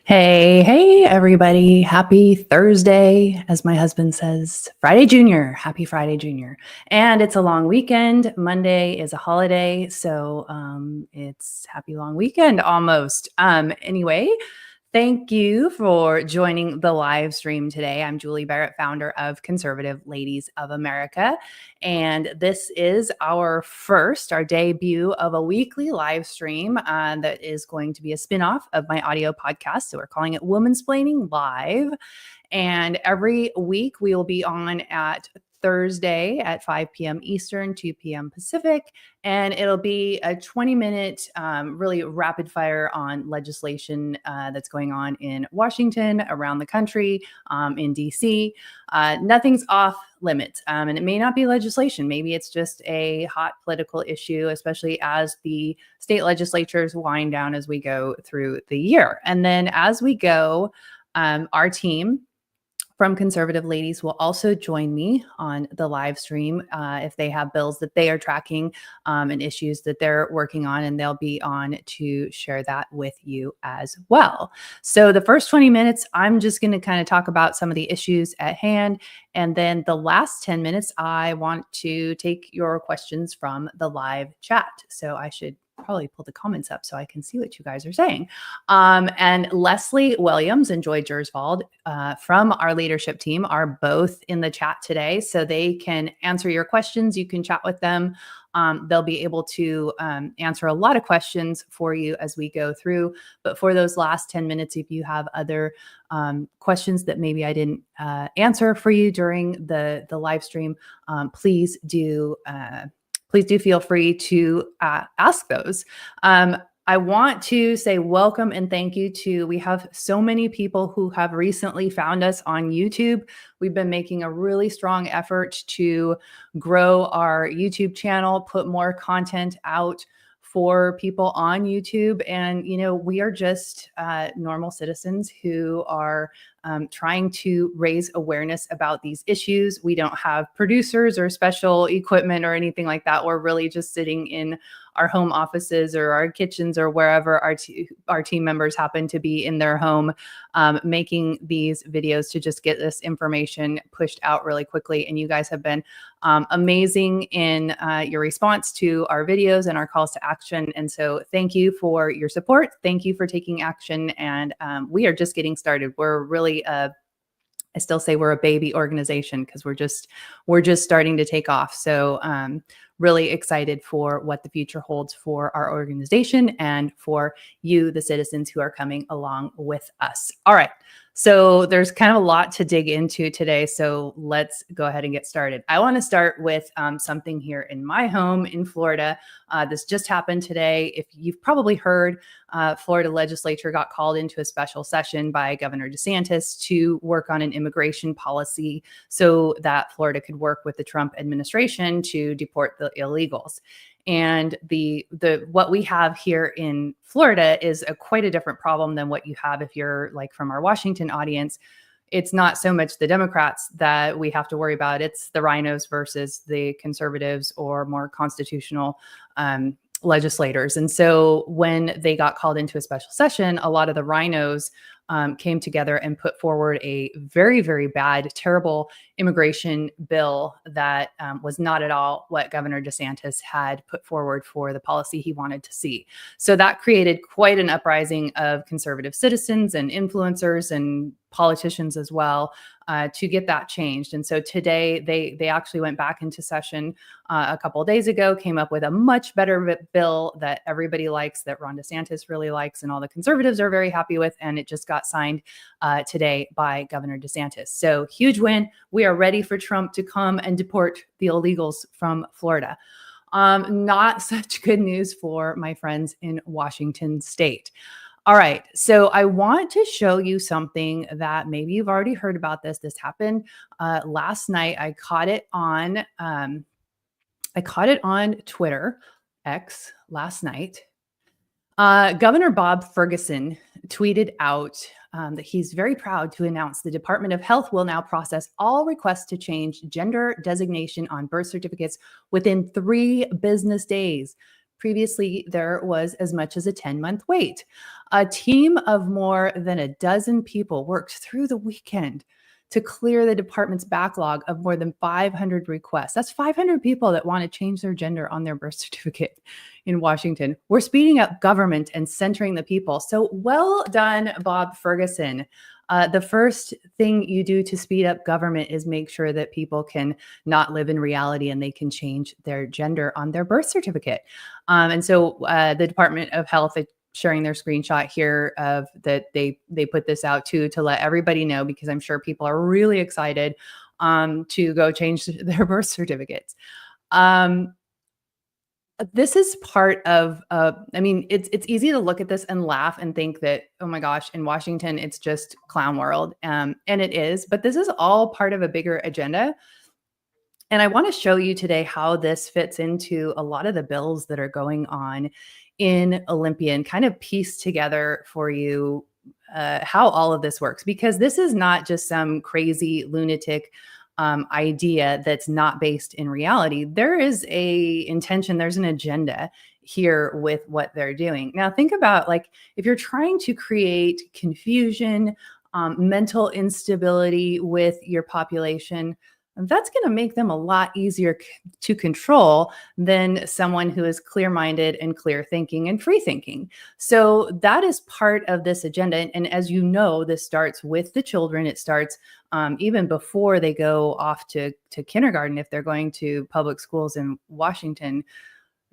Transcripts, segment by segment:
Hey, everybody. Happy Thursday. As my husband says, Friday Junior. Happy Friday Junior. And it's a long weekend. Monday is a holiday. So it's happy long weekend almost. Anyway, thank you for joining the live stream today. I'm Julie Barrett, founder of Conservative Ladies of America. And this is our debut of a weekly live stream that is going to be a spinoff of my audio podcast. So we're calling it Womansplaining Live. And every week we will be on at Thursday at 5 p.m. Eastern, 2 p.m. Pacific. And it'll be a 20-minute, really rapid fire on legislation that's going on in Washington, around the country, in DC. Nothing's off limits. And it may not be legislation. Maybe it's just a hot political issue, especially as the state legislatures wind down as we go through the year. And then as we go, our team from Conservative Ladies will also join me on the live stream if they have bills that they are tracking and issues that they're working on, and they'll be on to share that with you as well. So the first 20 minutes, I'm just going to kind of talk about some of the issues at hand. And then the last 10 minutes, I want to take your questions from the live chat. So I should probably pull the comments up so I can see what you guys are saying. And Leslie Williams and Joy Gersvald from our leadership team are both in the chat today, so they can answer your questions. You can chat with them. They'll be able to answer a lot of questions for you as we go through. But for those last 10 minutes, if you have other questions that maybe I didn't answer for you during the live stream, please do feel free to ask those. I want to say welcome and thank you we have so many people who have recently found us on YouTube. We've been making a really strong effort to grow our YouTube channel, put more content out for people on YouTube. And, we are just normal citizens who are trying to raise awareness about these issues. We don't have producers or special equipment or anything like that. We're really just sitting in our home offices or our kitchens or wherever our team members happen to be in their home, making these videos to just get this information pushed out really quickly. And you guys have been amazing in your response to our videos and our calls to action. And so thank you for your support. Thank you for taking action. And we are just getting started. We're really I still say we're a baby organization because we're just starting to take off. So really excited for what the future holds for our organization and for you, the citizens who are coming along with us. All right. So there's kind of a lot to dig into today. So let's go ahead and get started. I want to start with something here in my home in Florida. This just happened today. If you've probably heard, Florida legislature got called into a special session by Governor DeSantis to work on an immigration policy so that Florida could work with the Trump administration to deport the illegals. And the what we have here in Florida is quite a different problem than what you have if you're like from our Washington audience. It's not so much the Democrats that we have to worry about. It's the rhinos versus the conservatives or more constitutional legislators. And so when they got called into a special session, a lot of the rhinos came together and put forward a very, very bad, terrible immigration bill that was not at all what Governor DeSantis had put forward for the policy he wanted to see. So that created quite an uprising of conservative citizens and influencers and politicians as well to get that changed. And so today they actually went back into session a couple of days ago, came up with a much better bill that everybody likes, that Ron DeSantis really likes, and all the conservatives are very happy with. And it just got signed today by Governor DeSantis. So huge win. We are ready for Trump to come and deport the illegals from Florida. Not such good news for my friends in Washington state. All right, so I want to show you something that maybe you've already heard about this. This happened last night. I caught it on Twitter, X, last night. Governor Bob Ferguson tweeted out that he's very proud to announce the Department of Health will now process all requests to change gender designation on birth certificates within 3 business days. Previously, there was as much as a 10-month wait. A team of more than a dozen people worked through the weekend to clear the department's backlog of more than 500 requests. That's 500 people that want to change their gender on their birth certificate in Washington. We're speeding up government and centering the people. So well done, Bob Ferguson. The first thing you do to speed up government is make sure that people can not live in reality and they can change their gender on their birth certificate. And so the Department of Health sharing their screenshot here of that they put this out too to let everybody know, because I'm sure people are really excited to go change their birth certificates. This is part of, I mean, it's easy to look at this and laugh and think that, oh my gosh, in Washington, it's just clown world. And it is, but this is all part of a bigger agenda. And I want to show you today how this fits into a lot of the bills that are going on in Olympia and kind of piece together for you how all of this works, because this is not just some crazy lunatic idea that's not based in reality. There is a intention, there's an agenda here with what they're doing. Now, think about like if you're trying to create confusion, mental instability with your population, that's going to make them a lot easier to control than someone who is clear-minded and clear thinking and free thinking. So that is part of this agenda. And as you know, this starts with the children. It starts even before they go off to kindergarten, if they're going to public schools in Washington.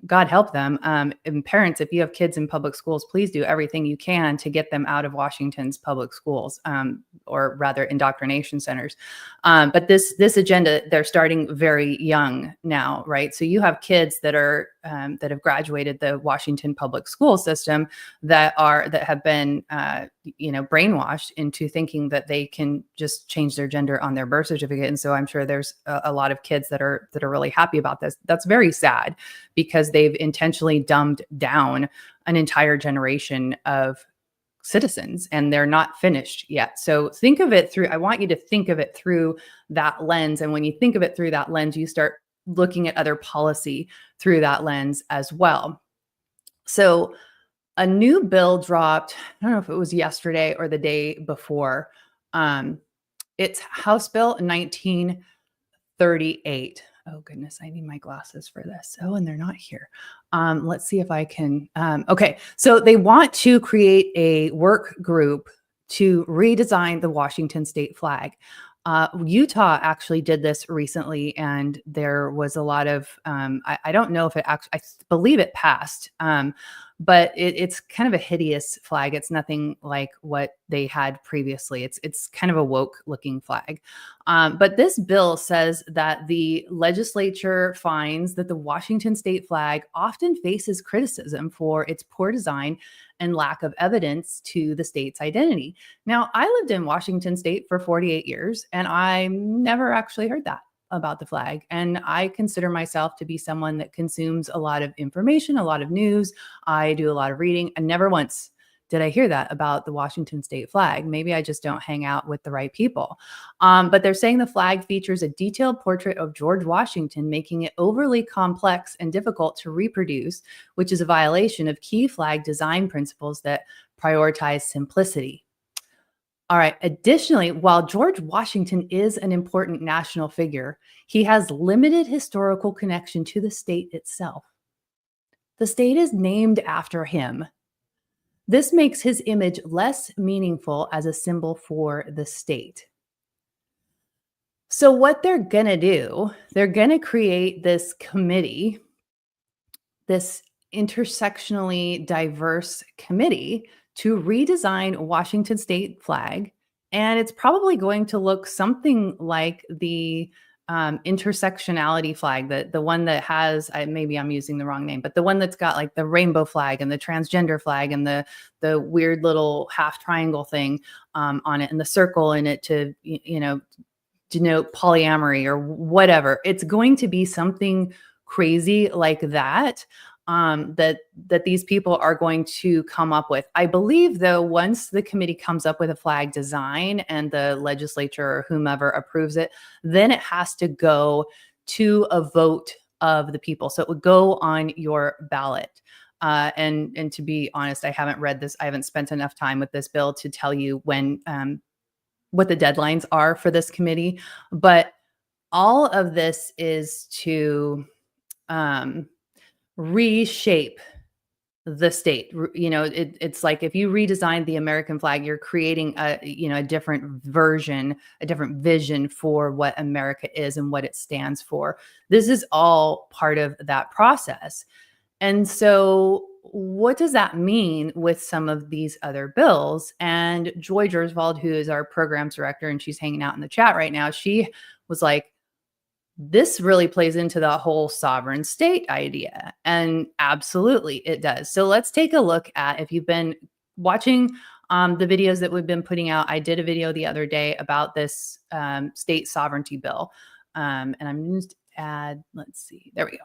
God help them. And parents, if you have kids in public schools, please do everything you can to get them out of Washington's public schools, or rather indoctrination centers. But this agenda, they're starting very young now, right? So you have kids that are that have graduated the Washington public school system that have been brainwashed into thinking that they can just change their gender on their birth certificate. And so I'm sure there's a lot of kids that are really happy about this. That's very sad, because they've intentionally dumbed down an entire generation of citizens and they're not finished yet. So think of it through, I want you to think of it through that lens. And when you think of it through that lens, you start looking at other policy through that lens as well. So a new bill dropped, I don't know if it was yesterday or the day before. It's House Bill 1938. Oh goodness, I need my glasses for this. Oh, and they're not here. Let's see if I can. Okay, so they want to create a work group to redesign the Washington state flag. Utah actually did this recently, and there was a lot of, I don't know if it actually, I believe it passed, but it's kind of a hideous flag. It's nothing like what they had previously. It's kind of a woke looking flag. But this bill says that the legislature finds that the Washington state flag often faces criticism for its poor design and lack of evidence to the state's identity. Now, I lived in Washington state for 48 years, and I never actually heard that about the flag. And I consider myself to be someone that consumes a lot of information, a lot of news. I do a lot of reading, and never once did I hear that about the Washington state flag. Maybe I just don't hang out with the right people. But they're saying the flag features a detailed portrait of George Washington, making it overly complex and difficult to reproduce, which is a violation of key flag design principles that prioritize simplicity. All right. Additionally, while George Washington is an important national figure, he has limited historical connection to the state itself. The state is named after him. This makes his image less meaningful as a symbol for the state. So what they're going to do, they're going to create this committee, this intersectionally diverse committee to redesign Washington state flag. And it's probably going to look something like the intersectionality flag, the one that has, maybe I'm using the wrong name, but the one that's got like the rainbow flag and the transgender flag and the weird little half triangle thing on it and the circle in it to, denote polyamory or whatever. It's going to be something crazy like that. That these people are going to come up with. I believe, though, once the committee comes up with a flag design and the legislature or whomever approves it, then it has to go to a vote of the people. So it would go on your ballot. And to be honest, I haven't read this. I haven't spent enough time with this bill to tell you when what the deadlines are for this committee. But all of this is to reshape the state. It's like if you redesign the American flag, you're creating a different version, a different vision for what America is and what it stands for. This is all part of that process. And so what does that mean with some of these other bills? And Joy Gersvald, who is our programs director, and she's hanging out in the chat right now, she was like, this really plays into the whole sovereign state idea. And absolutely it does. So let's take a look at, if you've been watching the videos that we've been putting out, I did a video the other day about this state sovereignty bill. And I'm going to add, let's see, there we go.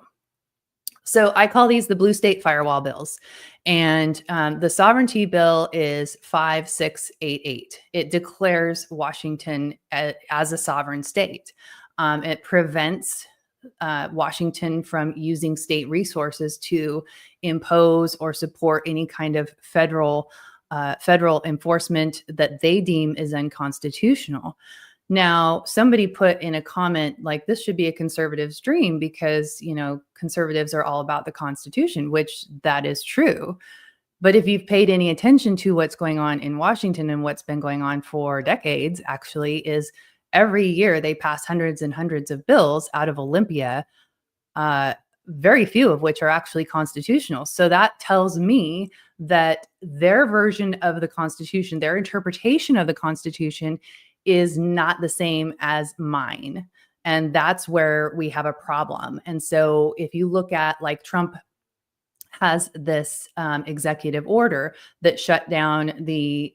So I call these the blue state firewall bills. And the sovereignty bill is 5688. It declares Washington as a sovereign state. It prevents Washington from using state resources to impose or support any kind of federal enforcement that they deem is unconstitutional. Now, somebody put in a comment like, this should be a conservative's dream because, conservatives are all about the Constitution, which that is true. But if you've paid any attention to what's going on in Washington and what's been going on for decades, actually, is every year they pass hundreds and hundreds of bills out of Olympia, very few of which are actually constitutional. So that tells me that their version of the Constitution, their interpretation of the Constitution, is not the same as mine. And that's where we have a problem. And so if you look at, like, Trump has this executive order that shut down the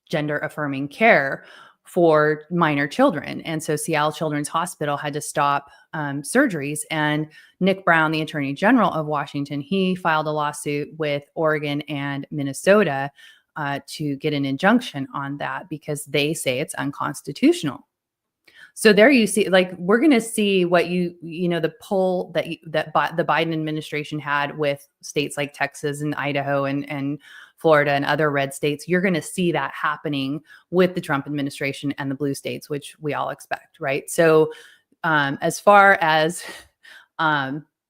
gender affirming care for minor children. And so Seattle Children's Hospital had to stop surgeries. And Nick Brown, the Attorney General of Washington, he filed a lawsuit with Oregon and Minnesota to get an injunction on that because they say it's unconstitutional. So there you see, like, we're going to see what the poll that the Biden administration had with states like Texas and Idaho and Florida and other red states. You're going to see that happening with the Trump administration and the blue states, which we all expect, right? So as far as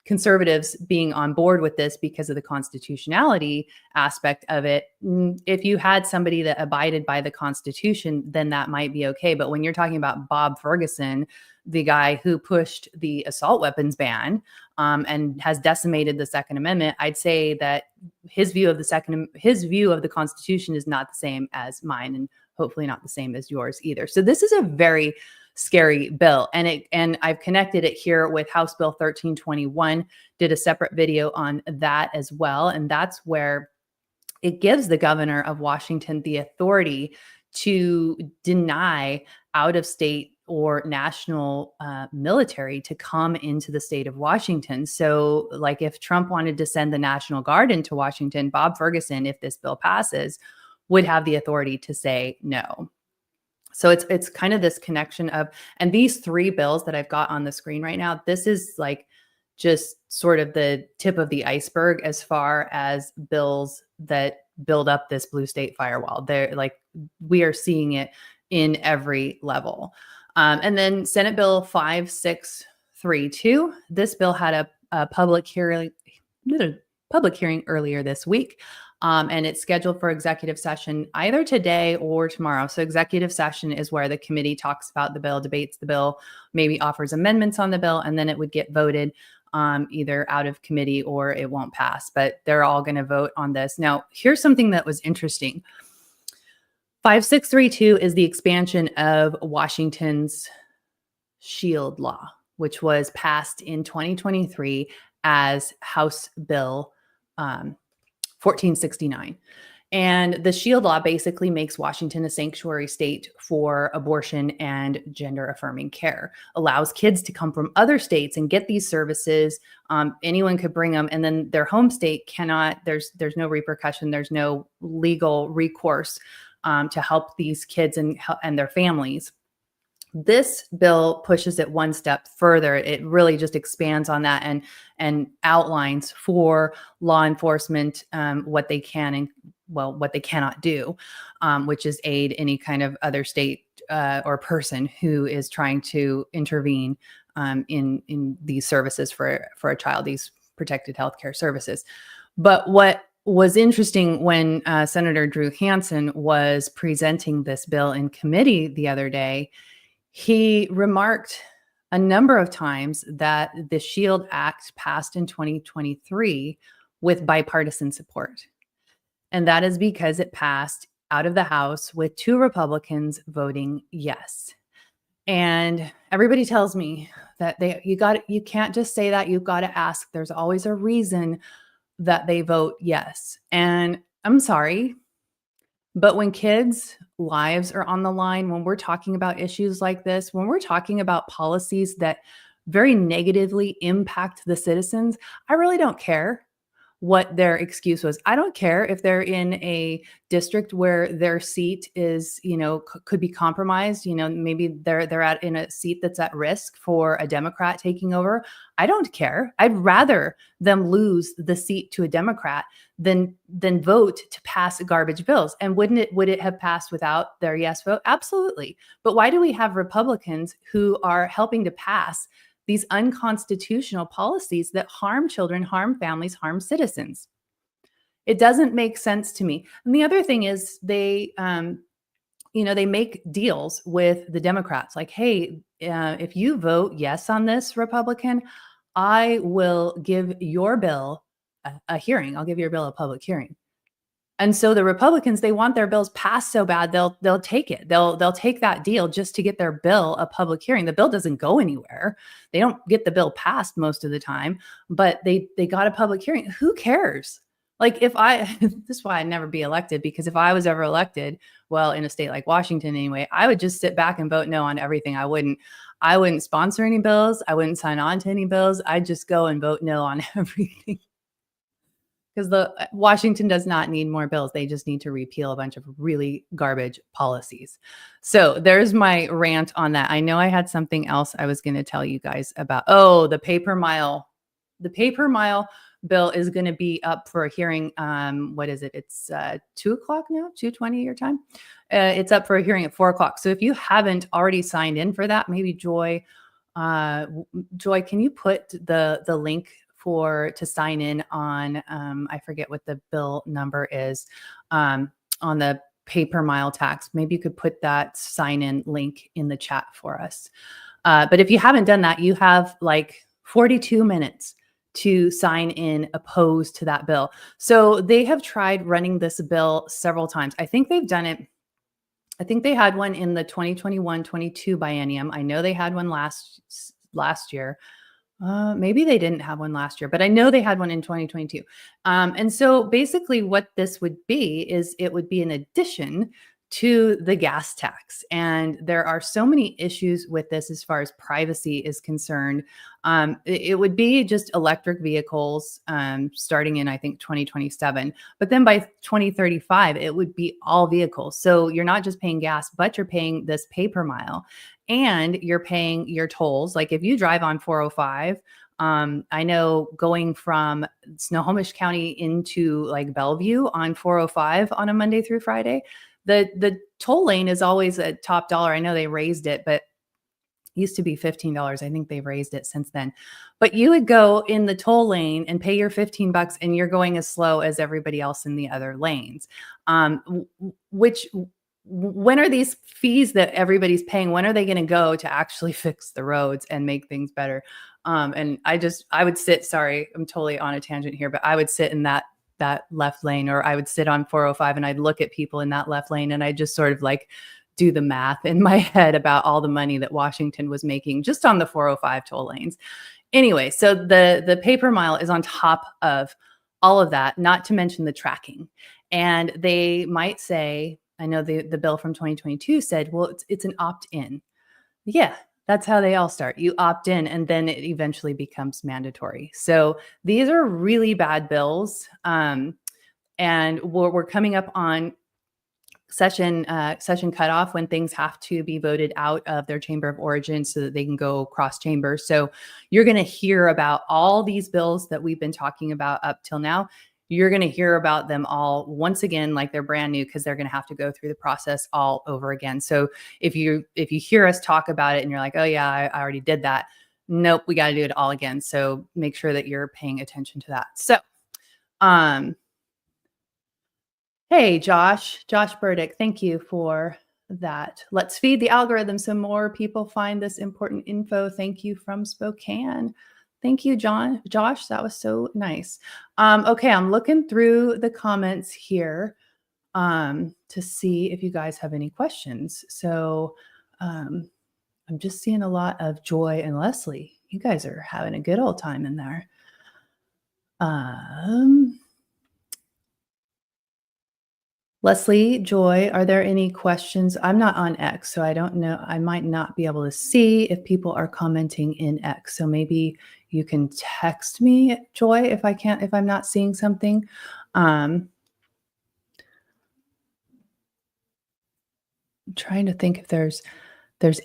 conservatives being on board with this because of the constitutionality aspect of it, if you had somebody that abided by the Constitution, then that might be okay. But when you're talking about Bob Ferguson, the guy who pushed the assault weapons ban and has decimated the Second Amendment, I'd say that his view of the Constitution is not the same as mine, and hopefully not the same as yours either. So this is a very scary bill. And I've connected it here with House Bill 1321, did a separate video on that as well. And that's where it gives the governor of Washington the authority to deny out-of-state or national military to come into the state of Washington. So, like, if Trump wanted to send the National Guard into Washington, Bob Ferguson, if this bill passes, would have the authority to say no. So it's kind of this connection of, and these three bills that I've got on the screen right now, this is like just sort of the tip of the iceberg as far as bills that build up this blue state firewall. They're like, we are seeing it in every level. And then Senate Bill 5632, this bill had a public hearing earlier this week. And it's scheduled for executive session either today or tomorrow. So executive session is where the committee talks about the bill, debates the bill, maybe offers amendments on the bill, and then it would get voted either out of committee or it won't pass. But they're all going to vote on this. Now, here's something that was interesting. 5632 is the expansion of Washington's SHIELD law, which was passed in 2023 as House Bill 1469. And the SHIELD law basically makes Washington a sanctuary state for abortion and gender affirming care, allows kids to come from other states and get these services. Anyone could bring them, and then their home state cannot, there's no repercussion, there's no legal recourse to help these kids and their families. This bill pushes it one step further. It really just expands on that and outlines for law enforcement what they can and what they cannot do, which is aid any kind of other state or person who is trying to intervene in these services for a child, these protected healthcare services. But what was interesting when Senator Drew Hansen was presenting this bill in committee the other day, he remarked a number of times that the SHIELD Act passed in 2023 with bipartisan support. And that is because it passed out of the House with 2 Republicans voting yes. And everybody tells me that you can't just say that, you've got to ask. There's always a reason that they vote yes. And I'm sorry, but when kids' lives are on the line, when we're talking about issues like this, when we're talking about policies that very negatively impact the citizens, I really don't care what their excuse was. I don't care if they're in a district where their seat is, could be compromised. Maybe they're in a seat that's at risk for a Democrat taking over. I don't care. I'd rather them lose the seat to a Democrat than vote to pass garbage bills. And would it have passed without their yes vote? Absolutely. But why do we have Republicans who are helping to pass these unconstitutional policies that harm children, harm families, harm citizens? It doesn't make sense to me. And the other thing is they make deals with the Democrats like, hey, if you vote yes on this, Republican, I will give your bill a hearing. I'll give your bill a public hearing. And so the Republicans, they want their bills passed so bad, they'll take it. They'll take that deal just to get their bill a public hearing. The bill doesn't go anywhere. They don't get the bill passed most of the time, but they got a public hearing. Who cares? Like this is why I'd never be elected, because if I was ever elected, well, in a state like Washington anyway, I would just sit back and vote no on everything. I wouldn't sponsor any bills. I wouldn't sign on to any bills. I'd just go and vote no on everything. Because Washington does not need more bills. They just need to repeal a bunch of really garbage policies. So there's my rant on that. I know I had something else I was going to tell you guys about. Oh, the paper mile. The paper mile bill is going to be up for a hearing. What is it? It's 2 o'clock now, 2:20 your time. It's up for a hearing at 4 o'clock. So if you haven't already signed in for that, maybe Joy, can you put the link to sign in on, I forget what the bill number is, on the paper mile tax. Maybe you could put that sign in link in the chat for us. But if you haven't done that, you have like 42 minutes to sign in opposed to that bill. So they have tried running this bill several times. I think they've done it. I think they had one in the 2021-22 biennium. I know they had one last year. Maybe they didn't have one last year, but I know they had one in 2022. And so basically what this would be is it would be an addition to the gas tax. And there are so many issues with this as far as privacy is concerned. It would be just electric vehicles starting in, I think, 2027. But then by 2035, it would be all vehicles. So you're not just paying gas, but you're paying this paper mile. And you're paying your tolls. Like if you drive on 405, I know going from Snohomish County into like Bellevue on 405 on a Monday through Friday, the toll lane is always a top dollar. I know they raised it, but it used to be $15. I think they've raised it since then. But you would go in the toll lane and pay your $15 and you're going as slow as everybody else in the other lanes, when are these fees that everybody's paying, when are they going to go to actually fix the roads and make things better? And I would sit, sorry, I'm totally on a tangent here, but I would sit in that left lane, or I would sit on 405 and I'd look at people in that left lane and I just sort of like do the math in my head about all the money that Washington was making just on the 405 toll lanes. Anyway, so the paper mile is on top of all of that, not to mention the tracking. And they might say, I know the bill from 2022 said, well, it's an opt-in. Yeah, that's how they all start. You opt in and then it eventually becomes mandatory. So these are really bad bills. And we're coming up on session cutoff when things have to be voted out of their chamber of origin so that they can go cross chamber. So you're going to hear about all these bills that we've been talking about up till now. You're going to hear about them all once again, like they're brand new, because they're going to have to go through the process all over again. So if you hear us talk about it and you're like, oh yeah, I already did that. Nope, we got to do it all again. So make sure that you're paying attention to that. So, hey, Josh Burdick, thank you for that. Let's feed the algorithm so more people find this important info. Thank you from Spokane. Thank you, Josh, that was so nice. Okay, I'm looking through the comments here to see if you guys have any questions. So I'm just seeing a lot of Joy and Leslie. You guys are having a good old time in there. Leslie, Joy, are there any questions? I'm not on X, so I don't know. I might not be able to see if people are commenting in X. So maybe you can text me, Joy, if I'm not seeing something. I'm trying to think if there's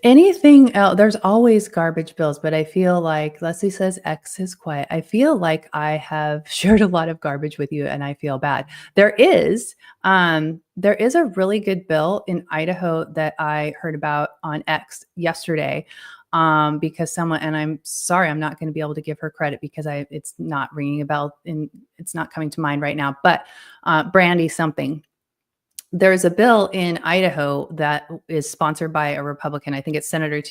anything else. There's always garbage bills, but I feel like Leslie says X is quiet. I feel like I have shared a lot of garbage with you and I feel bad. There is a really good bill in Idaho that I heard about on X yesterday. Because someone, and I'm sorry, I'm not going to be able to give her credit because it's not ringing a bell and it's not coming to mind right now, but Brandy something. There's a bill in Idaho that is sponsored by a Republican. I think it's Senator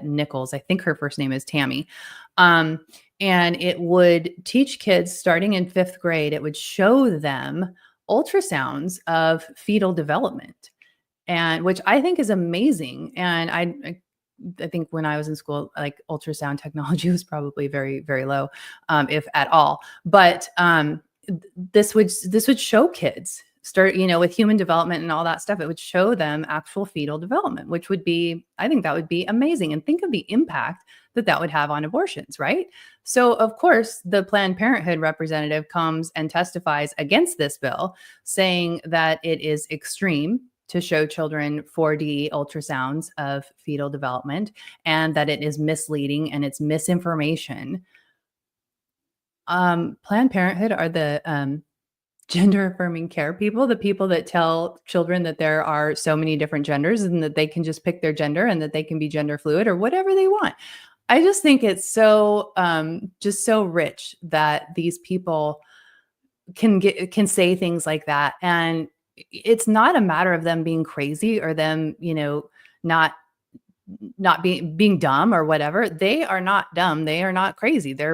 Nichols. I think her first name is Tammy. And it would teach kids starting in 5th grade, it would show them ultrasounds of fetal development, and which I think is amazing. And I think when I was in school, like ultrasound technology was probably very, very low, if at all. But this would show kids start, with human development and all that stuff. It would show them actual fetal development, which would be, I think that would be amazing. And think of the impact that would have on abortions, right? So of course, the Planned Parenthood representative comes and testifies against this bill, saying that it is extreme to show children 4D ultrasounds of fetal development and that it is misleading and it's misinformation. Planned Parenthood are the gender affirming care people, the people that tell children that there are so many different genders and that they can just pick their gender and that they can be gender fluid or whatever they want. I just think it's so just so rich that these people can say things like that. And it's not a matter of them being crazy or them, not being dumb or whatever. They are not dumb. They are not crazy. They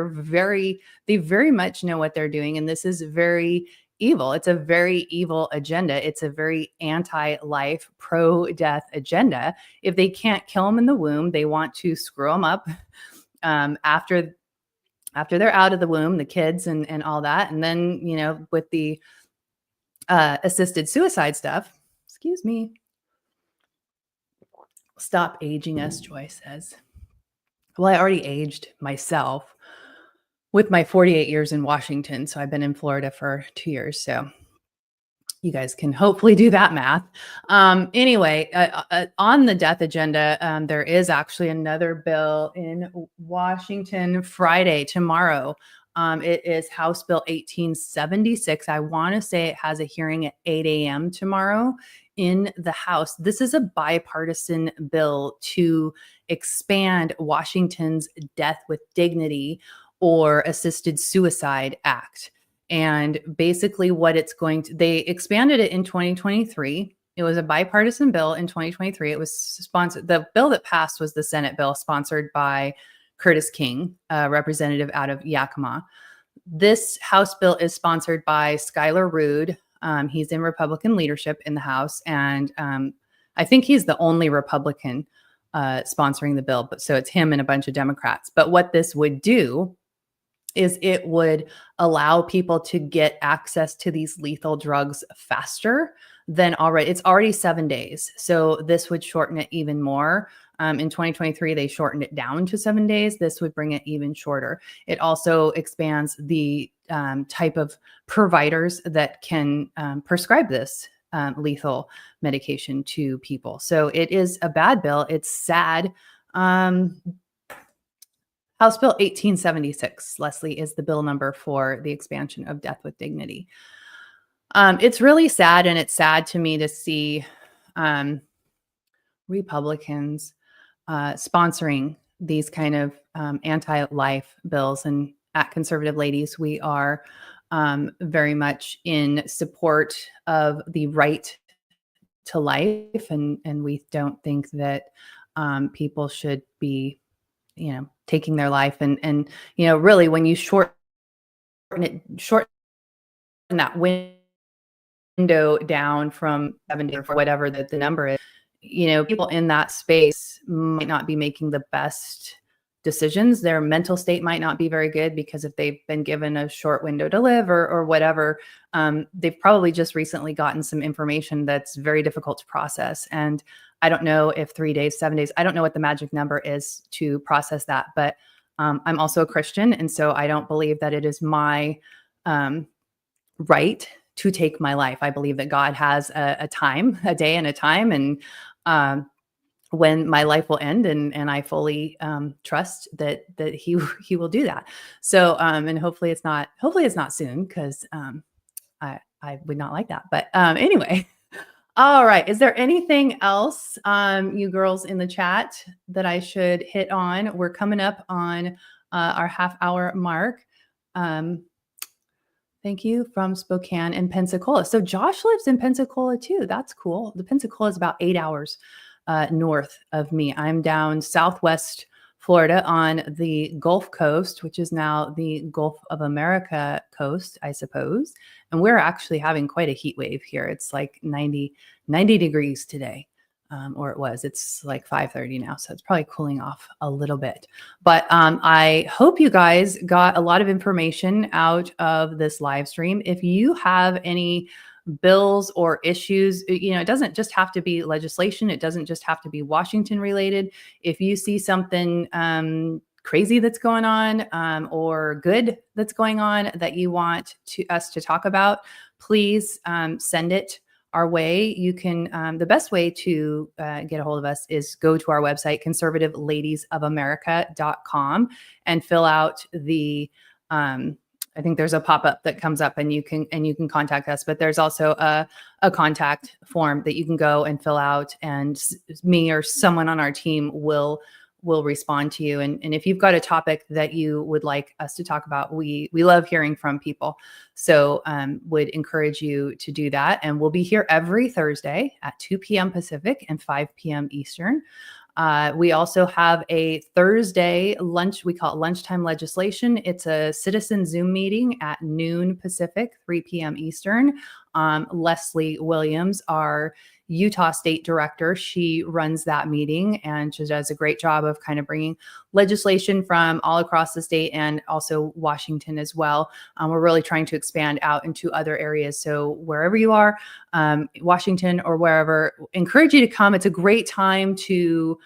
very much know what they're doing. And this is very evil. It's a very evil agenda. It's a very anti-life, pro-death agenda. If they can't kill them in the womb, they want to screw them up after they're out of the womb, the kids and all that. And then, with the assisted suicide stuff, excuse me. Stop aging us, Joy says. Well, I already aged myself with my 48 years in Washington. So I've been in Florida for 2 years. So you guys can hopefully do that math. Anyway, on the death agenda, there is actually another bill in Washington Friday, tomorrow. It is House Bill 1876. I want to say it has a hearing at 8 a.m. tomorrow in the House. This is a bipartisan bill to expand Washington's Death with Dignity or Assisted Suicide Act. And basically what it's they expanded it in 2023. It was a bipartisan bill in 2023. It was sponsored. The bill that passed was the Senate bill sponsored by Curtis King, a representative out of Yakima. This House bill is sponsored by Skylar Rude. He's in Republican leadership in the House. And I think he's the only Republican sponsoring the bill. But so it's him and a bunch of Democrats. But what this would do is it would allow people to get access to these lethal drugs faster than already. It's already 7 days. So this would shorten it even more. In 2023, they shortened it down to 7 days. This would bring it even shorter. It also expands the type of providers that can prescribe this lethal medication to people. So it is a bad bill. It's sad. Um, House Bill 1876, Leslie, is the bill number for the expansion of death with dignity. It's really sad, and it's sad to me to see Republicans sponsoring these kind of anti-life bills. And at Conservative Ladies, we are very much in support of the right to life, and we don't think that people should be, taking their life. And really, when you shorten that window down from 7 days or whatever the number is, people in that space might not be making the best decisions. Their mental state might not be very good, because if they've been given a short window to live or whatever, they've probably just recently gotten some information that's very difficult to process. And I don't know if 3 days, 7 days, I don't know what the magic number is to process that. But I'm also a Christian. And so I don't believe that it is my right to take my life. I believe that God has a time, a day and a time, and when my life will end, and I fully trust that he will do that. So and hopefully it's not soon, because I would not like that. But anyway, all right. Is there anything else, you girls in the chat, that I should hit on? We're coming up on our half-hour mark. Thank you from Spokane and Pensacola. So Josh lives in Pensacola too. That's cool. The Pensacola is about 8 hours north of me. I'm down Southwest Florida on the Gulf Coast, which is now the Gulf of America coast, I suppose. And we're actually having quite a heat wave here. It's like 90 degrees today. Or it was. It's like 5:30 now, so it's probably cooling off a little bit. But I hope you guys got a lot of information out of this live stream. If you have any bills or issues, it doesn't just have to be legislation. It doesn't just have to be Washington related. If you see something crazy that's going on, or good that's going on that you want us to talk about, please send it our way. You can, the best way to get a hold of us is go to our website, conservativeladiesofamerica.com, and fill out the, I think there's a pop-up that comes up, and you can contact us, but there's also a contact form that you can go and fill out, and me or someone on our team will respond to you. And if you've got a topic that you would like us to talk about, we love hearing from people. So would encourage you to do that. And we'll be here every Thursday at 2 p.m. Pacific and 5 p.m. Eastern. We also have a Thursday lunch. We call it Lunchtime Legislation. It's a citizen Zoom meeting at noon Pacific, 3 p.m. Eastern. Leslie Williams, our Utah State Director, she runs that meeting, and she does a great job of kind of bringing legislation from all across the state and also Washington as well. We're really trying to expand out into other areas. So wherever you are, Washington or wherever, encourage you to come. It's a great time to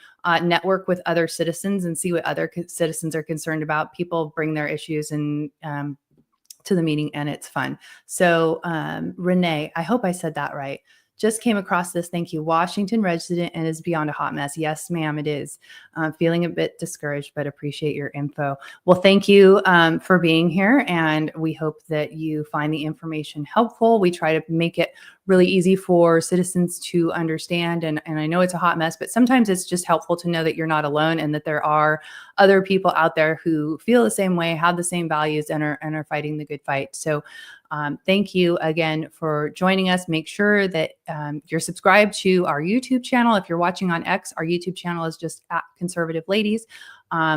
network with other citizens and see what other citizens are concerned about. People bring their issues and to the meeting, and it's fun. So Renee, I hope I said that right. Just came across this. Thank you. Washington resident and is beyond a hot mess. Yes, ma'am, it is. Feeling a bit discouraged, but appreciate your info. Well, thank you for being here. And we hope that you find the information helpful. We try to make it really easy for citizens to understand. And I know it's a hot mess, but sometimes it's just helpful to know that you're not alone, and that there are other people out there who feel the same way, have the same values, and are fighting the good fight. So thank you again for joining us. Make sure that you're subscribed to our YouTube channel. If you're watching on X, our YouTube channel is just at Conservative Ladies.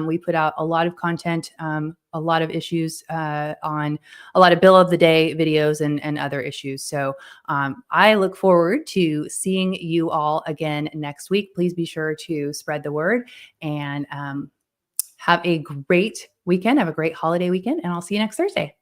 We put out a lot of content, a lot of issues on a lot of bill of the day videos and other issues. So I look forward to seeing you all again next week. Please be sure to spread the word, and have a great weekend. Have a great holiday weekend, and I'll see you next Thursday.